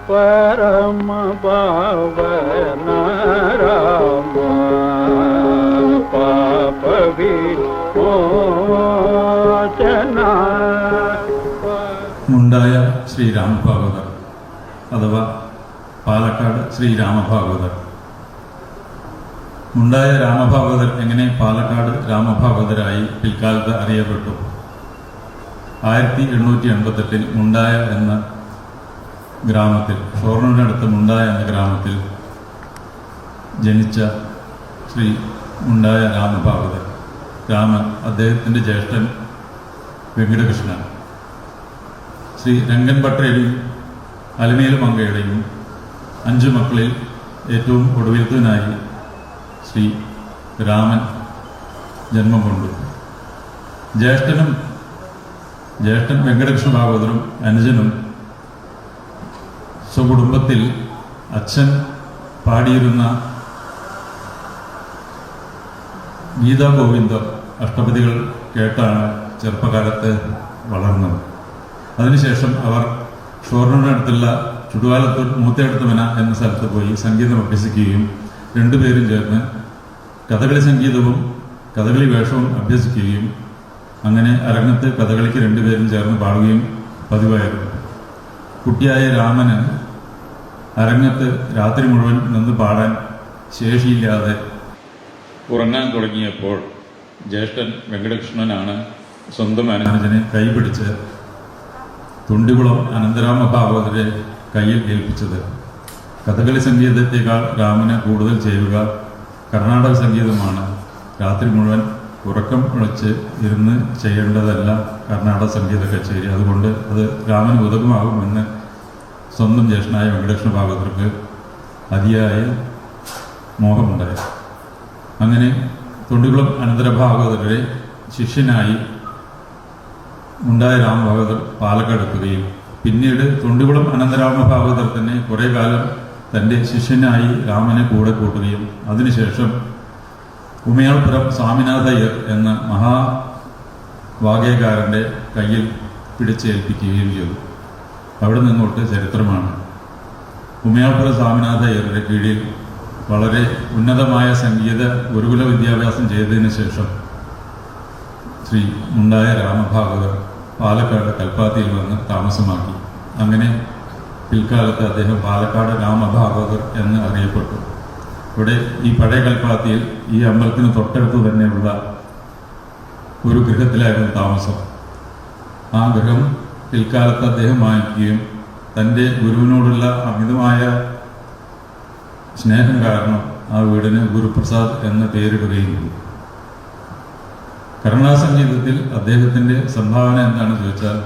परम पावन राम पाप विमोचना. മുണ്ടായ ശ്രീരാമഭാഗവതർ അഥവാ പാലക്കാട് ശ്രീരാമഭാഗവതർ. മുണ്ടായ രാമഭാഗവതർ എങ്ങനെ പാലക്കാട് രാമഭാഗവതരായി പിൽക്കാലത്ത് അറിയപ്പെട്ടു? 1888 മുണ്ടായ എന്ന ഗ്രാമത്തിൽ, ഷൊർണൂരിനടുത്ത് മുണ്ടായ എന്ന ഗ്രാമത്തിൽ ജനിച്ച ശ്രീ മുണ്ടായ രാമഭാഗവതർ. രാമൻ, അദ്ദേഹത്തിൻ്റെ ജ്യേഷ്ഠൻ വെങ്കടകൃഷ്ണൻ, ശ്രീ രംഗൻ ഭട്ടരുടെയും അലമേലു മങ്കയുടെയും 5 മക്കളിൽ ഏറ്റവും ഒടുവിലത്തവനായി ശ്രീ രാമൻ ജന്മം കൊണ്ടു. ജ്യേഷ്ഠൻ വെങ്കടകൃഷ്ണ ഭാഗവതരും അനുജനും സ്വകുടുംബത്തിൽ അച്ഛൻ പാടിയിരുന്ന ഗീതാ ഗോവിന്ദ അഷ്ടപദികൾ കേട്ടാണ് ചെറുപ്പകാലത്ത് വളർന്നത്. അതിനുശേഷം അവർ ഷൊർണൂരിനടുത്തുള്ള ചുടുവാലത്തൂർ മൂത്തേടത്തുമന എന്ന സ്ഥലത്ത് പോയി സംഗീതം അഭ്യസിക്കുകയും രണ്ടുപേരും ചേർന്ന് കഥകളി സംഗീതവും കഥകളി വേഷവും അഭ്യസിക്കുകയും അങ്ങനെ അരങ്ങത്ത് കഥകളിക്ക് രണ്ടുപേരും ചേർന്ന് പാടുകയും പതിവായിരുന്നു. കുട്ടിയായ രാമന് അരങ്ങത്ത് രാത്രി മുഴുവൻ നിന്ന് പാടാൻ ശേഷിയില്ലാതെ ഉറങ്ങാൻ തുടങ്ങിയപ്പോൾ ജ്യേഷ്ഠൻ വെങ്കടകൃഷ്ണനാണ് സ്വന്തം അനുജനെ കൈപിടിച്ച് തുണ്ടികുളം അനന്തരാമ ഭാഗവതരെ കയ്യിൽ ഏൽപ്പിച്ചത്. കഥകളി സംഗീതത്തേക്കാൾ രാമന് കൂടുതൽ ചെയ്യുക കർണാടക സംഗീതമാണ്. രാത്രി മുഴുവൻ ഉറക്കം വിളിച്ച് ഇരുന്ന് ചെയ്യേണ്ടതല്ല കർണാടക സംഗീത കച്ചേരി. അതുകൊണ്ട് അത് രാമന് ഉതകുമാകുമെന്ന് സ്വന്തം ജ്യേഷ്ഠനായ വെങ്കടകൃഷ്ണ ഭാഗവതർക്ക് അതിയായ മോഹമുണ്ടായി. അങ്ങനെ തുണ്ടികുളം അനന്തര ഭാഗവതരുടെ ശിഷ്യനായി മുണ്ടായ രാമഭാഗവതർ പാലക്കാട് എത്തുകയും പിന്നീട് തുണ്ടികുളം അനന്തരാമ ഭാഗവതർ തന്നെ കുറെ കാലം തൻ്റെ ശിഷ്യനായി രാമനെ കൂടെ കൂട്ടുകയും അതിനുശേഷം ഉമയാൾപുരം സ്വാമിനാഥയ്യർ എന്ന മഹാവാഗ്യകാരൻ്റെ കയ്യിൽ പിടിച്ചേൽപ്പിക്കുകയും ചെയ്തു. അവിടെ നിന്നോട്ട് ചരിത്രമാണ്. ഉമയാൾപുരം സ്വാമിനാഥയ്യരുടെ കീഴിൽ വളരെ ഉന്നതമായ സംഗീത ഗുരുകുല വിദ്യാഭ്യാസം ചെയ്തതിനു ശേഷം ശ്രീ മുണ്ടായ രാമഭാഗവതർ പാലക്കാട് കൽപ്പാത്തിയിൽ വന്ന് താമസമാക്കി. അങ്ങനെ പിൽക്കാലത്ത് അദ്ദേഹം പാലക്കാട് രാമഭാഗവതർ എന്ന് അറിയപ്പെട്ടു. ഇവിടെ ഈ പഴയ കൽപ്പാത്തിയിൽ ഈ അമ്പലത്തിന് തൊട്ടടുത്ത് തന്നെയുള്ള ഒരു ഗൃഹത്തിലായിരുന്നു താമസം. ആ ഗൃഹം പിൽക്കാലത്ത് അദ്ദേഹം വാങ്ങിക്കുകയും തൻ്റെ ഗുരുവിനോടുള്ള അമിതമായ സ്നേഹം കാരണം ആ വീടിന് ഗുരുപ്രസാദ് എന്ന് പേരിടുകയും ചെയ്തു. കർണാടക സംഗീതത്തിൽ അദ്ദേഹത്തിൻ്റെ സംഭാവന എന്താണെന്ന് ചോദിച്ചാൽ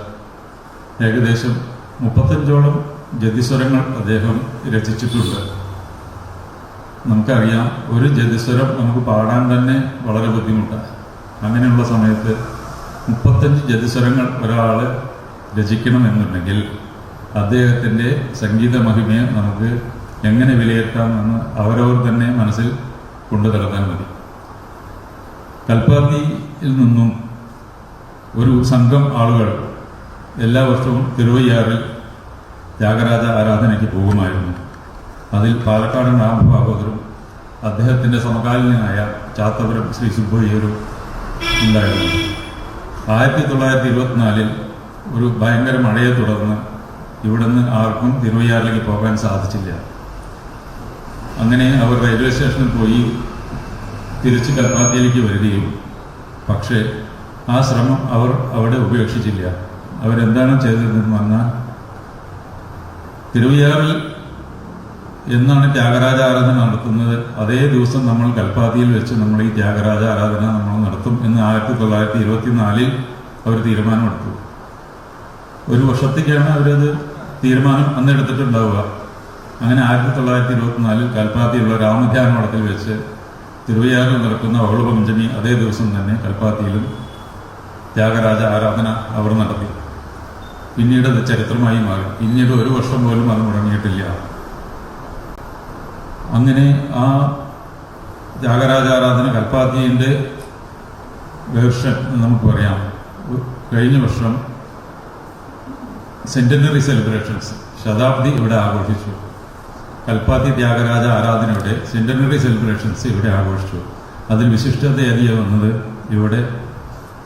ഏകദേശം 35ഓളം ജതിസ്വരങ്ങൾ അദ്ദേഹം രചിച്ചിട്ടുണ്ട്. നമുക്കറിയാം, ഒരു ജതിസ്വരം നമുക്ക് പാടാൻ തന്നെ വളരെ ബുദ്ധിമുട്ടാണ്. അങ്ങനെയുള്ള സമയത്ത് 35 ജതിസ്വരങ്ങൾ ഒരാൾ രചിക്കണമെന്നുണ്ടെങ്കിൽ അദ്ദേഹത്തിൻ്റെ സംഗീത മഹിമയെ നമുക്ക് എങ്ങനെ വിലയിരുത്താമെന്ന് അവരവർ തന്നെ മനസ്സിൽ കൊണ്ടു നടന്നാൽ മതി. കൽപ്പാത്തിയിൽ നിന്നും ഒരു സംഘം ആളുകൾ എല്ലാ വർഷവും തിരുവയ്യാറിൽ ത്യാഗരാജ ആരാധനയ്ക്ക് പോകുമായിരുന്നു. അതിൽ പാലക്കാട് രാമഭാഗവതരും അദ്ദേഹത്തിൻ്റെ സമകാലീനായ ചാത്തപുരം ശ്രീ സുബ്ബയ്യരും ഉണ്ടായിരുന്നു. 1924 ഒരു ഭയങ്കര മഴയെ തുടർന്ന് ഇവിടുന്ന് ആർക്കും തിരുവയ്യാറിലേക്ക് പോകാൻ സാധിച്ചില്ല. അങ്ങനെ അവർ റെയിൽവേ സ്റ്റേഷനിൽ പോയി തിരിച്ച് കൽപ്പാത്തിയിലേക്ക് വരികയും പക്ഷേ ആ ശ്രമം അവർ അവിടെ ഉപേക്ഷിച്ചില്ല. അവരെന്താണ് ചെയ്തതെന്ന് പറഞ്ഞാൽ തിരുവയ്യാറിൽ എന്നാണ് ത്യാഗരാജ ആരാധന നടത്തുന്നത് അതേ ദിവസം നമ്മൾ കൽപ്പാത്തിയിൽ വെച്ച് നമ്മൾ ഈ ത്യാഗരാജ ആരാധന നമ്മൾ നടത്തും എന്ന് 1924 അവർ തീരുമാനമെടുത്തു. ഒരു വർഷത്തേക്കാണ് അവരത് തീരുമാനം അന്ന് എടുത്തിട്ടുണ്ടാവുക. അങ്ങനെ 1924 കൽപ്പാത്തിയിലുള്ള രാമധ്യാന മഠത്തിൽ വെച്ച് തിരുവയ്യാറിൽ നടക്കുന്ന വകുളപഞ്ചമി അതേ ദിവസം തന്നെ കൽപ്പാത്തിയിലും ത്യാഗരാജ ആരാധന അവർ നടത്തി. പിന്നീട് അത് ചരിത്രമായി മാറി. പിന്നീട് ഒരു വർഷം പോലും അത് മുടങ്ങിയിട്ടില്ല. അങ്ങനെ ആ ത്യാഗരാജ ആരാധന കൽപ്പാത്തിൻ്റെ വേർഷൻ നമുക്ക് പറയാം. കഴിഞ്ഞ വർഷം സെന്റിനറി സെലിബ്രേഷൻസ് ശതാബ്ദി ഇവിടെ ആഘോഷിച്ചു. കൽപ്പാത്തി ത്യാഗരാജ ആരാധനയുടെ സെന്റിനറി സെലിബ്രേഷൻസ് ഇവിടെ ആഘോഷിച്ചു. അതിൽ വിശിഷ്ടതയേറിയ വന്നത് ഇവിടെ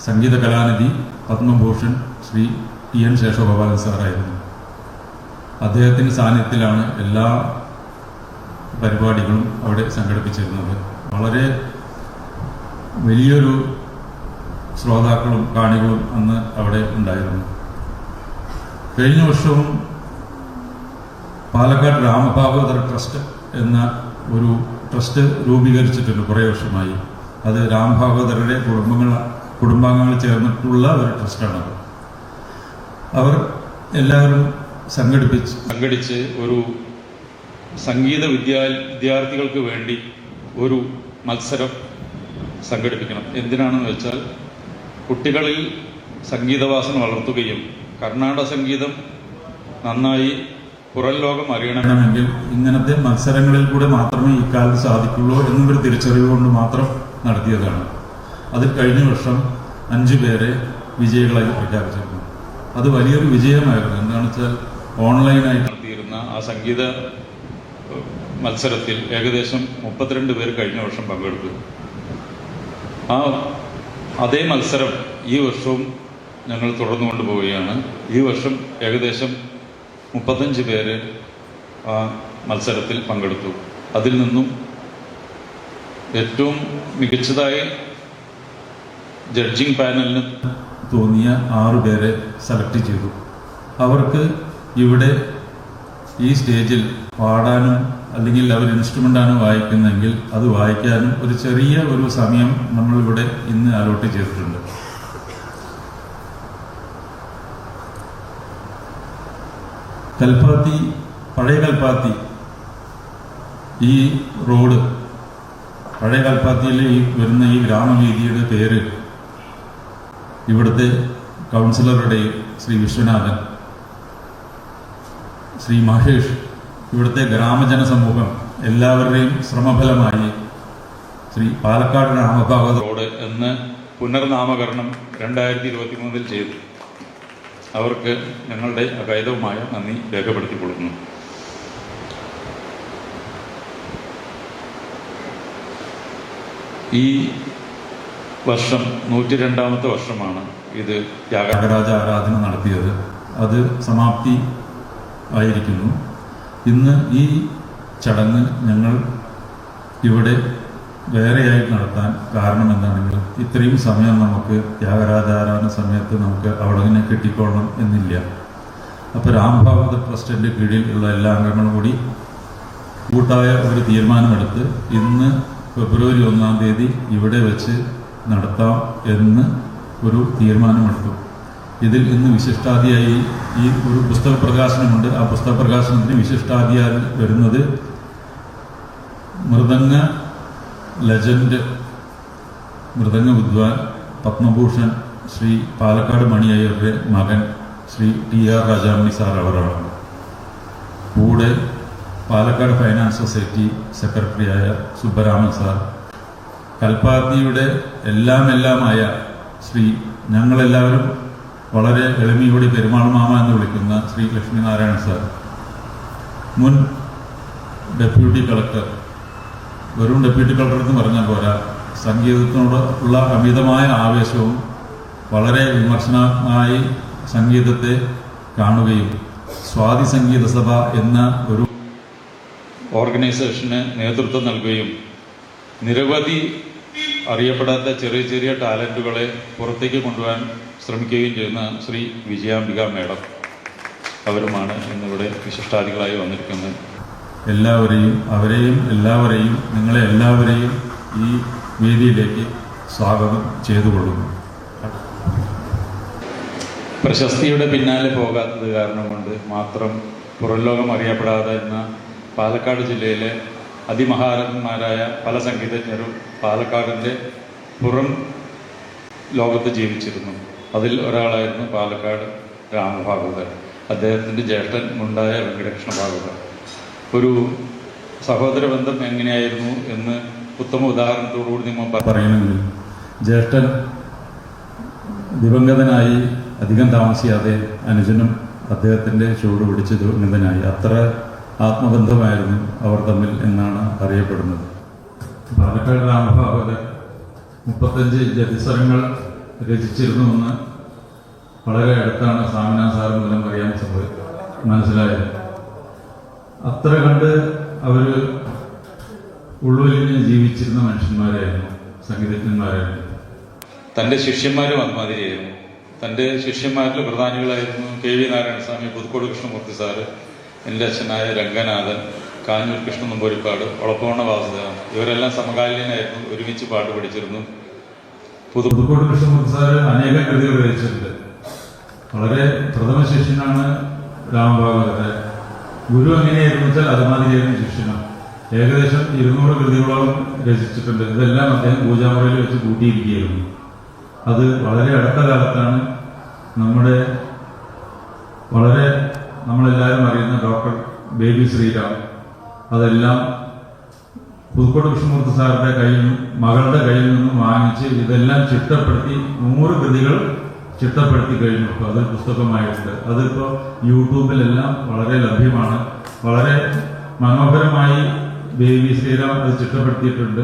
സംഗീത കലാനിധി പത്മഭൂഷൺ ശ്രീ ടി.എൻ. ശേഷഗോപാലൻ സാറായിരുന്നു. അദ്ദേഹത്തിൻ്റെ സാന്നിധ്യത്തിലാണ് എല്ലാ പരിപാടികളും അവിടെ സംഘടിപ്പിച്ചിരുന്നത്. വളരെ വലിയൊരു ശ്രോതാക്കളും കാണികളും അന്ന് അവിടെ ഉണ്ടായിരുന്നു. കഴിഞ്ഞ വർഷവും പാലക്കാട് രാമഭാഗവതർ ട്രസ്റ്റ് എന്ന ഒരു ട്രസ്റ്റ് രൂപീകരിച്ചിട്ടുണ്ട് കുറേ വർഷമായി. അത് രാമഭാഗവതരുടെ കുടുംബാംഗങ്ങൾ ചേർന്നിട്ടുള്ള ഒരു ട്രസ്റ്റാണത്. അവർ എല്ലാവരും സംഘടിച്ച് ഒരു സംഗീത വിദ്യാർത്ഥികൾക്ക് വേണ്ടി ഒരു മത്സരം സംഘടിപ്പിക്കണം. എന്തിനാണെന്ന് വെച്ചാൽ കുട്ടികളിൽ സംഗീതവാസന വളർത്തുകയും കർണാടക സംഗീതം നന്നായി പുറം ലോകം അറിയണമെങ്കിൽ ഇങ്ങനത്തെ മത്സരങ്ങളിൽ കൂടെ മാത്രമേ ഇക്കാലത്ത് സാധിക്കുള്ളൂ എന്നൊരു തിരിച്ചറിവ് കൊണ്ട് മാത്രം നടത്തിയതാണ്. അതിൽ കഴിഞ്ഞ വർഷം 5 പേരെ വിജയികളായി പ്രഖ്യാപിച്ചിരുന്നു. അത് വലിയൊരു വിജയമായിരുന്നു. എന്താണെന്ന് വെച്ചാൽ ഓൺലൈനായി നടത്തിയിരുന്ന ആ സംഗീത മത്സരത്തിൽ ഏകദേശം 32 പേര് കഴിഞ്ഞ വർഷം പങ്കെടുത്തു. അതേ മത്സരം ഈ വർഷവും ഞങ്ങൾ തുടർന്നു കൊണ്ടുപോവുകയാണ്. ഈ വർഷം ഏകദേശം 35 പേര് ആ മത്സരത്തിൽ പങ്കെടുത്തു. അതിൽ നിന്നും ഏറ്റവും മികച്ചതായി ജഡ്ജിങ് പാനലിന് തോന്നിയ 6 പേരെ സെലക്ട് ചെയ്തു. അവർക്ക് ഇവിടെ ഈ സ്റ്റേജിൽ പാടാനും അല്ലെങ്കിൽ അവർ ഇൻസ്ട്രുമെൻ്റാണ് വായിക്കുന്നതെങ്കിൽ അത് വായിക്കാനും ഒരു ചെറിയ ഒരു സമയം നമ്മളിവിടെ ഇന്ന് അലോട്ട് ചെയ്തിട്ടുണ്ട്. കൽപ്പാത്തി, പഴയ കൽപ്പാത്തി, ഈ റോഡ്, പഴയ കൽപ്പാത്തിയിൽ വരുന്ന ഈ ഗ്രാമവീതിയുടെ പേര് ഇവിടുത്തെ കൗൺസിലറുടെ ശ്രീ വിശ്വനാഥൻ, ശ്രീ മഹേഷ്, ഇവിടുത്തെ ഗ്രാമജന സമൂഹം എല്ലാവരുടെയും ശ്രമഫലമായി ശ്രീ പാലക്കാട് രാമഭാഗവത റോഡ് എന്ന് പുനർനാമകരണം 2023 ചെയ്തു. അവർക്ക് ഞങ്ങളുടെ അകൈതവുമായ നന്ദി രേഖപ്പെടുത്തിക്കൊള്ളുന്നു. ഈ വർഷം 102ാമത്തെ വർഷമാണ് ഇത് ത്യാഗരാജ ആരാധന നടത്തിയത്. അത് സമാപ്തി ആയിരിക്കുന്നു. ഇന്ന് ഈ ചടങ്ങ് ഞങ്ങൾ ഇവിടെ വേറെയായിട്ട് നടത്താൻ കാരണം എന്താണെങ്കിൽ ഇത്രയും സമയം നമുക്ക് ത്യാഗരാജാരാധന സമയത്ത് നമുക്ക് അവിടെ തന്നെ കിട്ടിക്കൊള്ളണം എന്നില്ല. അപ്പോൾ രാമഭാഗവത ട്രസ്റ്റിൻ്റെ കീഴിൽ ഉള്ള എല്ലാ അംഗങ്ങളും കൂടി കൂട്ടായ ഒരു തീരുമാനമെടുത്ത് ഇന്ന് ഫെബ്രുവരി 1-ാം തീയതി ഇവിടെ വെച്ച് നടത്താം എന്ന് ഒരു തീരുമാനമെടുത്തു. ഇതിൽ ഇന്ന് വിശിഷ്ടാതിയായി ഈ ഒരു പുസ്തക പ്രകാശനമുണ്ട്. ആ പുസ്തക പ്രകാശനത്തിന് വിശിഷ്ടാതിയായി വരുന്നത് മൃദംഗ ലെജൻഡ്, മൃദംഗ വിദ്വാൻ പത്മഭൂഷൺ ശ്രീ പാലക്കാട് മണിയയ്യരുടെ മകൻ ശ്രീ ടി.ആർ. രാജാമണി സാർ അവരാണ്. കൂടെ പാലക്കാട് ഫൈനാൻസ് സൊസൈറ്റി സെക്രട്ടറിയായ സുബ്ബരാമൻ സാർ, കൽപ്പാത്തിയുടെ എല്ലാമായ ശ്രീ ഞങ്ങളെല്ലാവരും വളരെ എളിമയോടെ പെരുമാൾമാമ എന്ന് വിളിക്കുന്ന ശ്രീ ലക്ഷ്മിനാരായണൻ സാർ, മുൻ ഡെപ്യൂട്ടി കളക്ടർ, വെറും ഡെപ്യൂട്ടി കളക്ടർ എന്ന് പറഞ്ഞാൽ പോരാ, സംഗീതത്തിനോട് ഉള്ള അമിതമായ ആവേശവും വളരെ വിമർശനമായി സംഗീതത്തെ കാണുകയും സ്വാതി സംഗീത സഭ എന്ന ഒരു ഓർഗനൈസേഷന് നേതൃത്വം നൽകുകയും നിരവധി അറിയപ്പെടാത്ത ചെറിയ ടാലൻറ്റുകളെ പുറത്തേക്ക് കൊണ്ടുപോകാൻ ശ്രമിക്കുകയും ചെയ്യുന്ന ശ്രീ വിജയാംബിക മേഡം, അവരുമാണ് ഇന്നിവിടെ വിശിഷ്ടാതികളായി വന്നിരിക്കുന്നത്. എല്ലാവരെയും നിങ്ങളെ എല്ലാവരെയും ഈ വേദിയിലേക്ക് സ്വാഗതം ചെയ്തുകൊള്ളുന്നു. പ്രശസ്തിയുടെ പിന്നാലെ പോകാത്തത് കാരണം കൊണ്ട് മാത്രം പുറംലോകം അറിയപ്പെടാതെ എന്ന പാലക്കാട് ജില്ലയിലെ അതിമഹാരന്മാരായ പല സംഗീതജ്ഞരും പാലക്കാടിൻ്റെ പുറം ലോകത്ത് ജീവിച്ചിരുന്നു. അതിൽ ഒരാളായിരുന്നു പാലക്കാട് രാമഭാഗവതർ. അദ്ദേഹത്തിൻ്റെ ജ്യേഷ്ഠൻ മുണ്ടായ വെങ്കടകൃഷ്ണ ഭാഗവതർ. ഒരു സഹോദര ബന്ധം എങ്ങനെയായിരുന്നു എന്ന് ഉത്തമ ഉദാഹരണത്തോടുകൂടി നിങ്ങൾ പറയണമെങ്കിൽ, ജ്യേഷ്ഠൻ ദിവംഗതനായി അധികം താമസിയാതെ അനുജനും അദ്ദേഹത്തിൻ്റെ ചുവട് പിടിച്ച് ഉന്നതനായി. അത്ര ആത്മബന്ധമായിരുന്നു അവർ തമ്മിൽ എന്നാണ് അറിയപ്പെടുന്നത്. പാലക്കാട് രാമഭാഗവതർ 35 ജതിസ്വരങ്ങൾ രചിച്ചിരുന്നുവെന്ന് വളരെ അടുത്താണ് സ്വാമിനാഥ സാർ മൂലം അറിയാൻ മനസ്സിലായത്. അത്ര കണ്ട് അവർ ഉള്ളുവലിഞ്ഞ് ജീവിച്ചിരുന്ന മനുഷ്യന്മാരായിരുന്നു, സംഗീതജ്ഞന്മാരായിരുന്നു. തൻ്റെ ശിഷ്യന്മാരും അതുമാതിരിയായിരുന്നു. തൻ്റെ ശിഷ്യന്മാരിൽ പ്രധാനികളായിരുന്നു KV നാരായണസ്വാമി, പുതുക്കോട് കൃഷ്ണമൂർത്തി സാറ്, എൻ്റെ അച്ഛനായ രംഗനാഥൻ, കാഞ്ഞൂർ കൃഷ്ണ നമ്പൂരിപ്പാട്, ഒളപ്പവണ്ണ വാസുദേവൻ. ഇവരെല്ലാം സമകാലീനായിരുന്നു, ഒരുമിച്ച് പാട്ട് പഠിച്ചിരുന്നു. പുതുക്കോട് കൃഷ്ണമൂർത്തി സാറ് അനേകം കൃതികൾ രചിച്ചിട്ടുണ്ട്. വളരെ പ്രഥമ ശിഷ്യനാണ് രാമഭാഗവതരുടെ. ഗുരു എങ്ങനെയായിരുന്നു വെച്ചാൽ അതുമാതിരിയായിരുന്നു ശിഷ്യനും. ഏകദേശം 200 കൃതികളോളം രചിച്ചിട്ടുണ്ട്. ഇതെല്ലാം അദ്ദേഹം പൂജാമുറിയിൽ വെച്ച് കൂട്ടിയിരിക്കുകയായിരുന്നു. അത് വളരെ അടുത്ത കാലത്താണ് നമ്മളെല്ലാവരും അറിയുന്ന ഡോക്ടർ ബേബി ശ്രീറാം അതെല്ലാം പുതുക്കോട് കൃഷ്ണമൂർത്തി സാറിന്റെ മകളുടെ കയ്യിൽ നിന്നും വാങ്ങിച്ച് ഇതെല്ലാം ചിട്ടപ്പെടുത്തി 100 കൃതികൾ ചിട്ടപ്പെടുത്തി കഴിഞ്ഞു. അപ്പോൾ അത് പുസ്തകമായിട്ടുണ്ട്. അതിപ്പോൾ യൂട്യൂബിലെല്ലാം വളരെ ലഭ്യമാണ്. വളരെ മനോഹരമായി ബേബി ശ്രീറാം അത് ചിട്ടപ്പെടുത്തിയിട്ടുണ്ട്.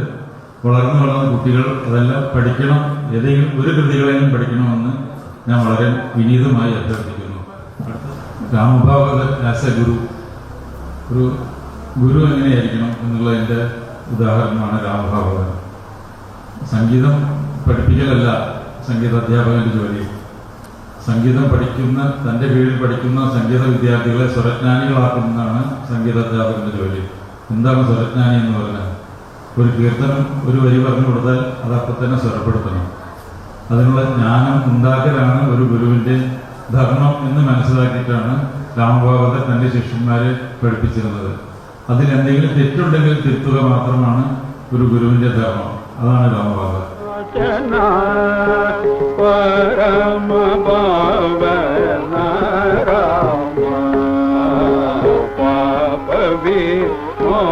വളർന്നു കുട്ടികൾ അതെല്ലാം പഠിക്കണം, ഏതെങ്കിലും ഒരു കൃതികളെങ്കിലും പഠിക്കണമെന്ന് ഞാൻ വളരെ വിനീതമായി അഭ്യർത്ഥിക്കുന്നു. രാമഭാഗവതർ ആസ് എ ഒരു ഗുരു എങ്ങനെയായിരിക്കണം എന്നുള്ളതിൻ്റെ ഉദാഹരണമാണ് രാമഭാഗവതർ. സംഗീതം പഠിപ്പിക്കലല്ല സംഗീത അധ്യാപകന്റെ ജോലി. സംഗീതം തൻ്റെ കീഴിൽ പഠിക്കുന്ന സംഗീത വിദ്യാർത്ഥികളെ സ്വരജ്ഞാനികളാക്കുന്നതാണ് സംഗീതാധ്യാപകന്റെ ജോലി. എന്താണ് സ്വരജ്ഞാനി എന്ന് പറഞ്ഞാൽ? ഒരു കീർത്തനം ഒരു വരി പറഞ്ഞു കൊടുത്താൽ അത് അപ്പം തന്നെ സ്വരപ്പെടുത്തണം. അതിനുള്ള ജ്ഞാനം ഉണ്ടാക്കലാണ് ഒരു ഗുരുവിൻ്റെ ധർമ്മം എന്ന് മനസ്സിലാക്കിയിട്ടാണ് രാമഭാഗവതർ തൻ്റെ ശിഷ്യന്മാരെ പഠിപ്പിച്ചിരുന്നത്. അതിലെന്തെങ്കിലും തെറ്റുണ്ടെങ്കിൽ തിരുത്തുക മാത്രമാണ് ഒരു ഗുരുവിൻ്റെ ധർമ്മം. അതാണ് രാമഭാഗവതർ. പരമ ഭാവന രാമ പാപ വിമോചന